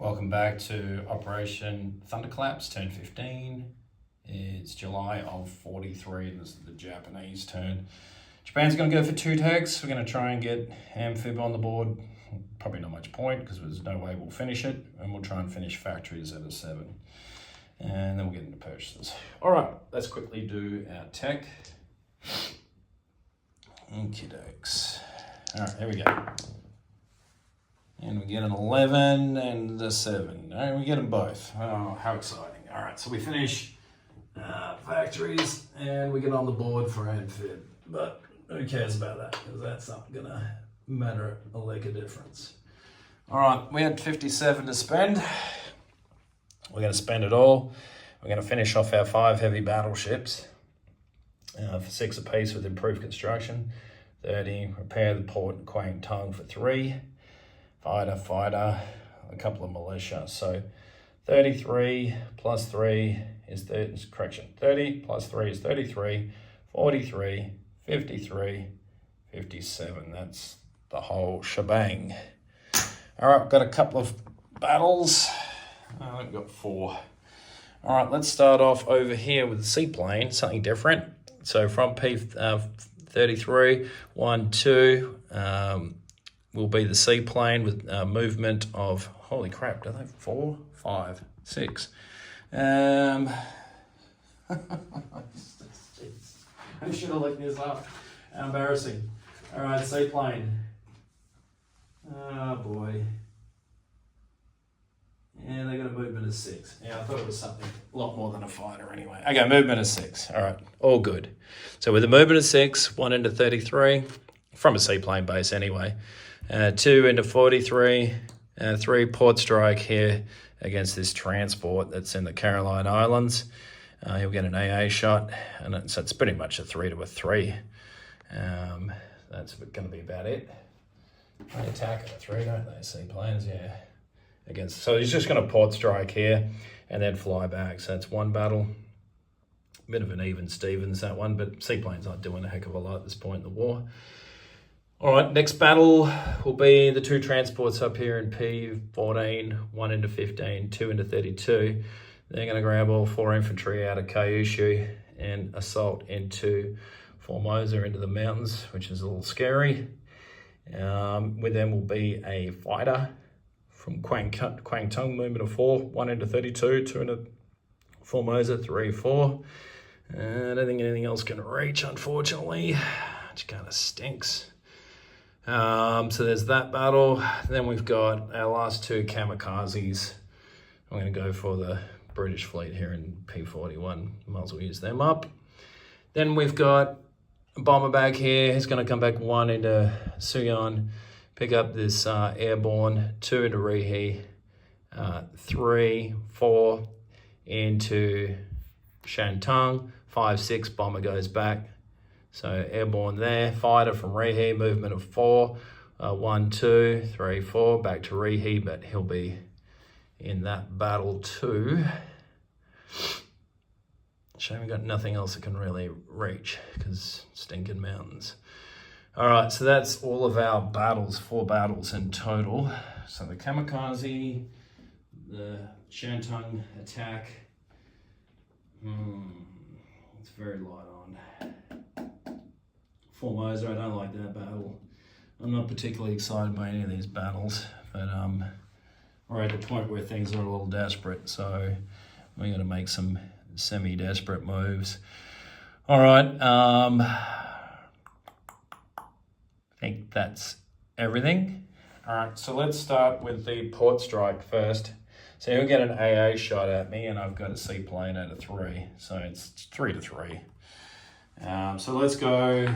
Welcome back to Operation Thunderclaps, turn 15. It's July of 43, and this is the Japanese turn. Japan's going to go for 2 tags. We're going to try and get Amphib on the board. Probably not much point because there's no way we'll finish it, and we'll try and finish factories at a 7. And then we'll get into purchases. All right, let's quickly do our tech. Okie dokes. All right, here we go. And we get an 11 and a 7. And we get them both. Oh, how exciting. All right, so we finish factories and we get on the board for Amphib. But who cares about that? Because that's not going to matter a lick of difference. All right, we had 57 to spend. We're going to spend it all. We're going to finish off our 5 heavy battleships for 6 apiece with improved construction. 30, repair the port and Quang Tung for 3. Fighter, a couple of militia. So 33 plus 3 is 30, correction, 30 plus 3 is 33, 43, 53, 57. That's the whole shebang. All right, got a couple of battles. I've got 4. All right, let's start off over here with the seaplane, something different. So from P33, 1, 2, will be the seaplane with movement of, holy crap, do they have 4, 5, 6? I should have looked this up. How embarrassing. All right, seaplane. Oh boy. Yeah, they got a movement of 6. Yeah, I thought it was something a lot more than a fighter anyway. Okay, movement of 6. All right, all good. So with a movement of 6, 1 into 33, from a seaplane base anyway. 2 into 43, 3 port strike here against this transport that's in the Caroline Islands. He'll get an AA shot, and so it's pretty much a 3 to a 3. That's going to be about it. They attack at a 3, don't they? Seaplanes, yeah. So he's just going to port strike here and then fly back. So that's 1 battle. Bit of an even Stevens, that one, but seaplane's not doing a heck of a lot at this point in the war. All right, next battle will be the 2 transports up here in P14, 1 into 15, 2 into 32. They're going to grab all 4 infantry out of Kyushu and assault into Formosa, into the mountains, which is a little scary. With them will be a fighter from Quang Tung, movement of 4, 1 into 32, 2 into Formosa, 3, 4. I don't think anything else can reach, unfortunately, which kind of stinks. So there's that battle. Then we've got our last 2 kamikazes. I'm going to go for the British fleet here in P41. Might as well use them up. Then we've got a bomber back here. He's going to come back 1 into Suyon, pick up this airborne, 2 into Rihe, 3, 4 into Shantung, 5, 6, bomber goes back. So airborne there, fighter from Rihe, movement of 4, 1, 2, 3, 4, back to Rihe, but he'll be in that battle too. Shame we got nothing else that can really reach because stinking mountains. All right, so that's all of our battles, 4 battles in total. So the kamikaze, the Shantung attack, it's very light on. Formosa, I don't like that battle. I'm not particularly excited by any of these battles, but we're at the point where things are a little desperate, so we're going to make some semi-desperate moves. All right, I think that's everything. All right, so let's start with the port strike first. So he'll get an AA shot at me, and I've got a seaplane at a 3, so it's 3 to 3. So let's go.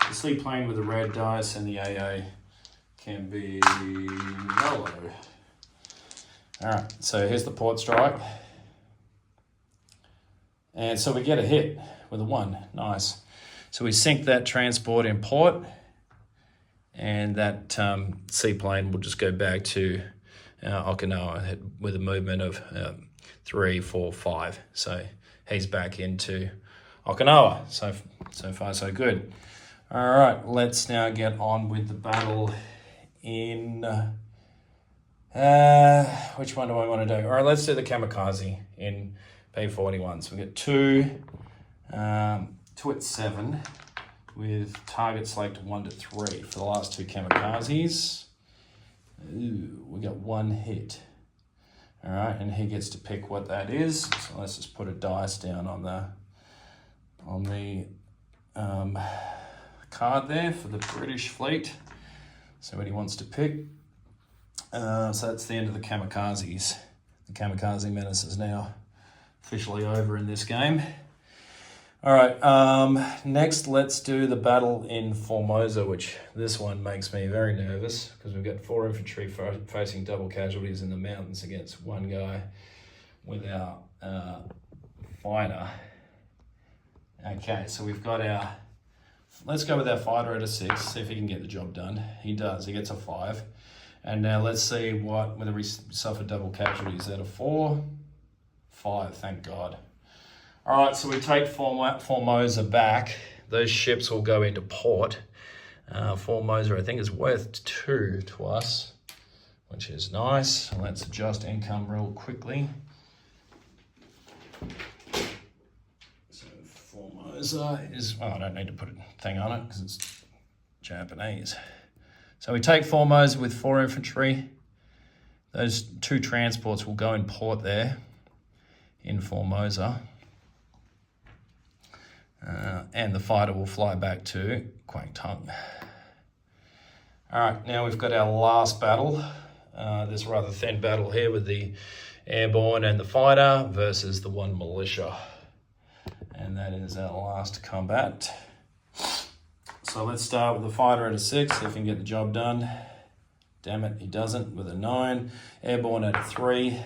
The seaplane with the red dice and the AA can be yellow. All right, so here's the port strike. And so we get a hit with a 1, nice. So we sink that transport in port, and that seaplane will just go back to Okinawa with a movement of 3, 4, 5. So he's back into Okinawa. So far, so good. All right, let's now get on with the battle in which one do I want to do? All right, let's do the kamikaze in P41. So we get two at 7 with target selected 1 to 3 for the last two kamikazes. Ooh, we got one hit. All right, and he gets to pick what that is. So let's just put a dice down on the card there for the British fleet. So what he wants to pick. So that's the end of the kamikazes. The kamikaze menace is now officially over in this game. All right, next let's do the battle in Formosa, which this one makes me very nervous because we've got 4 infantry facing double casualties in the mountains against one guy without fighter. Okay, so we've got let's go with our fighter at a 6, see if he can get the job done. He does, he gets a 5. And now let's see whether we suffer double casualties at a 4, 5, thank God. All right, so we take Formosa back. Those ships will go into port. Formosa, I think, is worth 2 to us, which is nice. So let's adjust income real quickly. So Formosa is, I don't need to put a thing on it because it's Japanese. So we take Formosa with 4 infantry. Those 2 transports will go in port there in Formosa. And the fighter will fly back to Kwangtung. All right, now we've got our last battle. This rather thin battle here with the airborne and the fighter versus the 1 militia. And that is our last combat. So let's start with the fighter at a 6, see if he can get the job done. Damn it, he doesn't with a 9. Airborne at a 3.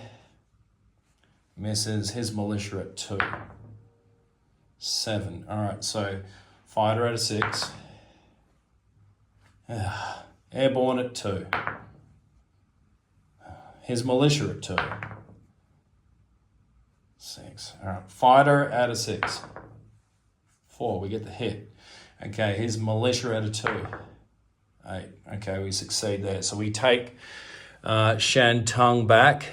Misses. His militia at 2. 7. All right, so fighter at a 6. Airborne at 2. His militia at 2. 6. All right, fighter at a 6. 4, we get the hit. Okay, his militia at a 2. 8. Okay, we succeed there. So we take Shantung back,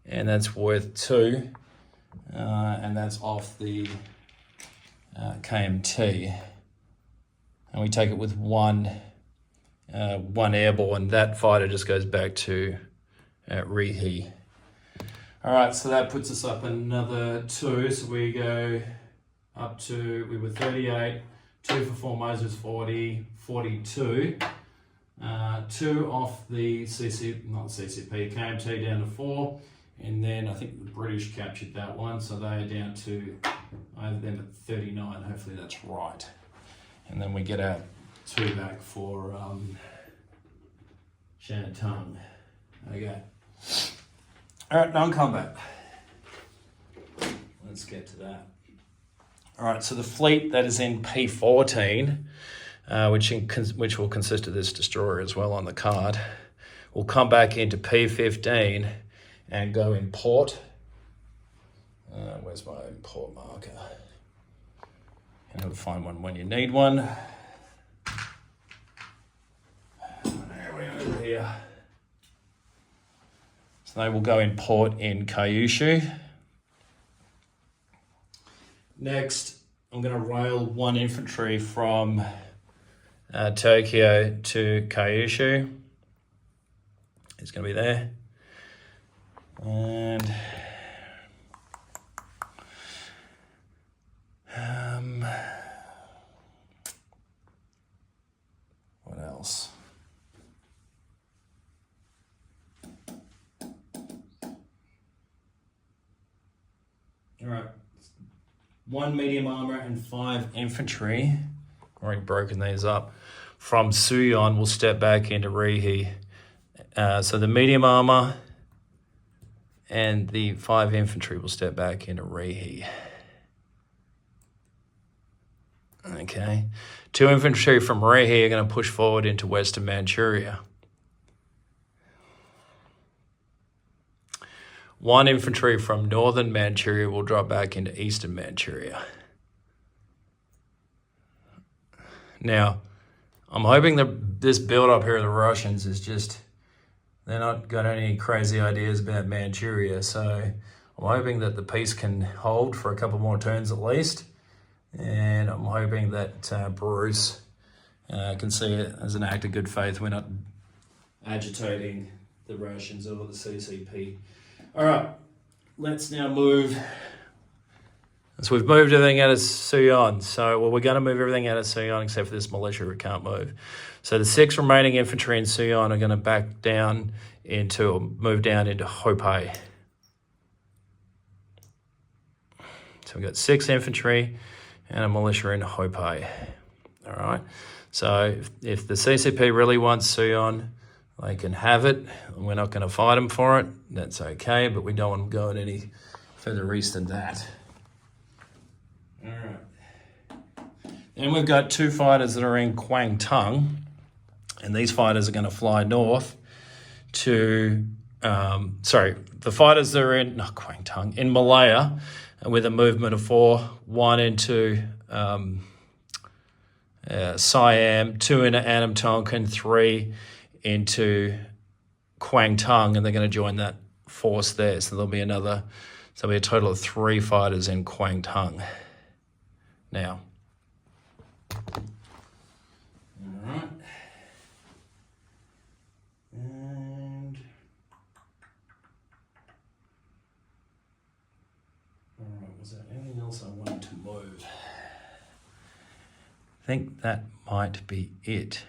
and that's worth 2. And that's off the KMT. And we take it with 1 airborne. That fighter just goes back to Rihe. All right, so that puts us up another 2. So we go up to, we were 38. 2 for Formosa is 40, 42. 2 off the KMT down to 4. And then I think the British captured that one, so they are down to, I have them at 39. Hopefully that's right. And then we get our 2 back for Shantung. Okay. All right, non-combat. Let's get to that. All right, so the fleet that is in P14, which will consist of this destroyer as well on the card, will come back into P15 and go in port. Where's my port marker? And you'll find one when you need one. There we are over here. So they will go in port in Kyushu. Next, I'm going to rail 1 infantry from Tokyo to Kyushu. It's going to be there. And what else? All right. 1 medium armor and 5 infantry. Already broken these up. From Suyon, we'll step back into Rihe. So the medium armor and the 5 infantry will step back into Rihe. Okay. 2 infantry from Rihe are going to push forward into Western Manchuria. 1 infantry from Northern Manchuria will drop back into Eastern Manchuria. Now, I'm hoping that this build-up here of the Russians is just they're not got any crazy ideas about Manchuria. So I'm hoping that the piece can hold for a couple more turns at least. And I'm hoping that Bruce can see it as an act of good faith. We're not agitating the rations or the CCP. All right, let's now move. So we've moved everything out of Suyon. So, well, we're going to move everything out of Suyon except for this militia, it can't move. So the 6 remaining infantry in Suyon are going to back down into, or move down into Hopei. So we've got 6 infantry and a militia in Hopei. All right. So if the CCP really wants Suyon, they can have it. We're not going to fight them for it. That's okay, but we don't want them going any further east than that. All right. Then we've got 2 fighters that are in Kwangtung, and these fighters are going to fly north to, the fighters that are in, not Kwangtung, in Malaya, with a movement of 4, 1 into Siam, 2 into Anam Tonkin, 3 into Kwangtung, and they're going to join that force there. So there'll be a total of 3 fighters in Kwangtung. Now, all right, and all right, was there anything else I wanted to move? I think that might be it.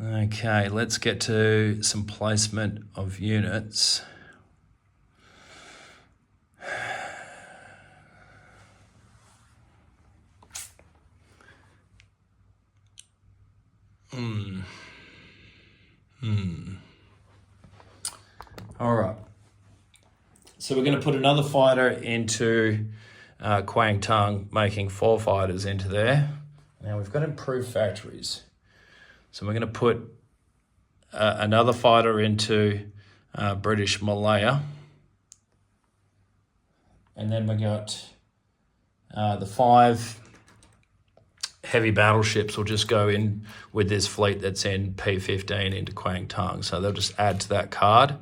Okay, let's get to some placement of units. All right. So we're going to put another fighter into Kwangtung, making 4 fighters into there. Now we've got improved factories. So we're going to put another fighter into British Malaya. And then we got the 5 heavy battleships will just go in with this fleet that's in P15 into Kwangtung. So they'll just add to that card.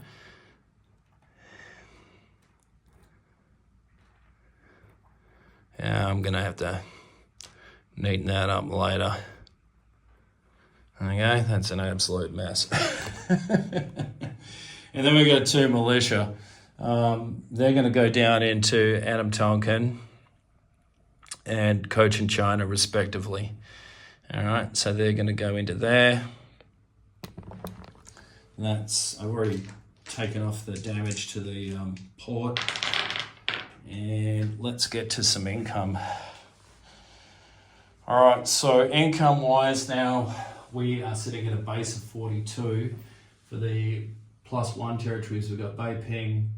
Yeah, I'm going to have to neaten that up later. Okay, that's an absolute mess. And then we got 2 militia. They're going to go down into Anam Tonkin and Cochin China, respectively. All right, so they're going to go into there. I've already taken off the damage to the port. And let's get to some income. All right, so income-wise now, we are sitting at a base of 42. For the +1 territories, we've got Beiping,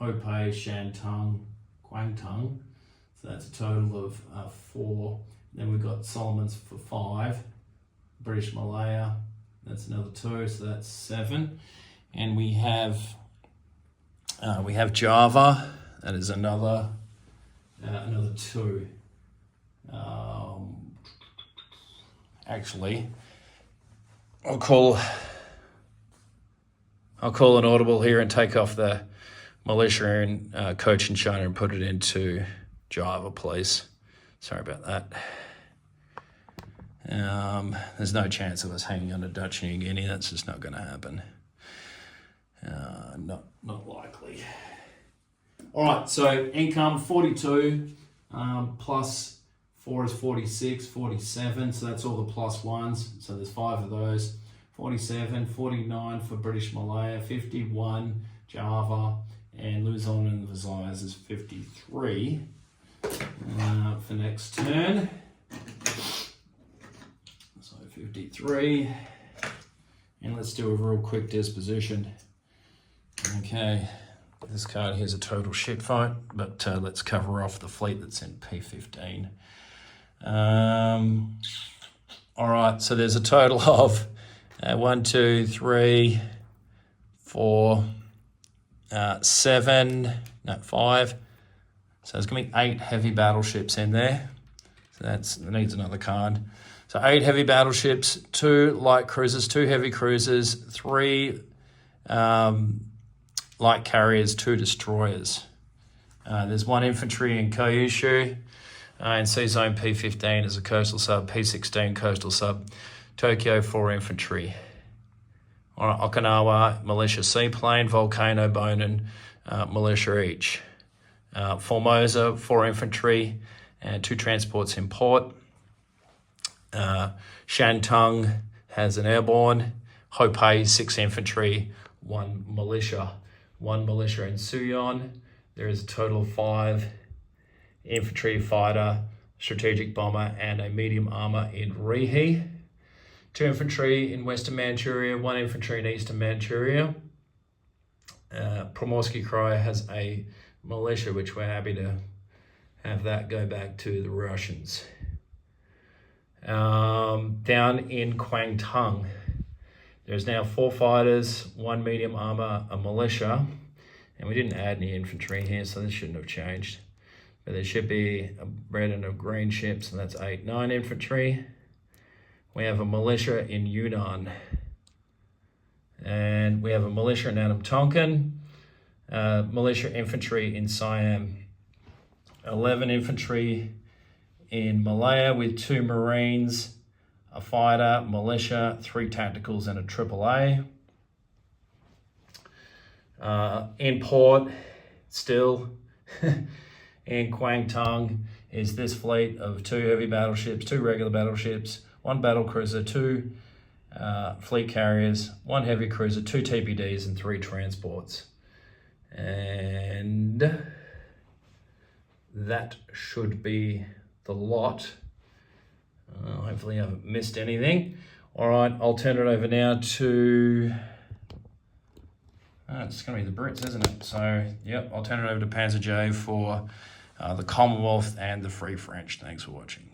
Hopei, Shantung, Kwangtung. So that's a total of 4. Then we've got Solomons for 5. British Malaya, that's another 2, so that's 7. And we have Java. That is another 2. Actually, I'll call an audible here and take off the militia in Cochin China and put it into Java, please. Sorry about that. There's no chance of us hanging on to Dutch New Guinea. That's just not going to happen. Not likely. All right, so income 42 plus 4 is 46, 47. So that's all the +1s. So there's 5 of those. 47, 49 for British Malaya, 51 Java, and Luzon and Visayas is 53 for next turn. So 53. And let's do a real quick disposition. Okay. This card here's a total shit fight, but let's cover off the fleet that's in P15. All right, so there's a total of 1, 2, 3, 4, 7, no, 5. So there's going to be 8 heavy battleships in there. So that needs another card. So 8 heavy battleships, 2 light cruisers, 2 heavy cruisers, 3 light carriers, 2 destroyers. There's 1 infantry in Kyushu, in Sea Zone P-15 as a coastal sub, P-16 coastal sub, Tokyo 4 infantry. All right, Okinawa militia seaplane, Volcano Bonin militia each. Formosa 4 infantry and 2 transports in port. Shantung has an airborne. Hopei 6 infantry, 1 militia. 1 militia in Suyon. There is a total of 5 infantry, fighter, strategic bomber, and a medium armor in Rihe. 2 infantry in Western Manchuria, 1 infantry in Eastern Manchuria. Primorsky Krai has a militia, which we're happy to have that go back to the Russians. Down in Kwangtung, there's now 4 fighters, 1 medium armor, a militia, and we didn't add any infantry here, so this shouldn't have changed. But there should be a red and a green ship, so that's 8, 9 infantry. We have a militia in Yunnan, and we have a militia in Adam Tonkin, militia infantry in Siam, 11 infantry in Malaya with 2 Marines, a fighter, militia, 3 tacticals, and a AAA. In port, still, in Kwangtung, is this fleet of 2 heavy battleships, 2 regular battleships, 1 battle cruiser, 2 fleet carriers, 1 heavy cruiser, 2 TPDs, and 3 transports. And that should be the lot. Hopefully I haven't missed anything. All right, I'll turn it over now to... it's going to be the Brits, isn't it? So, yep, I'll turn it over to Panzer J for the Commonwealth and the Free French. Thanks for watching.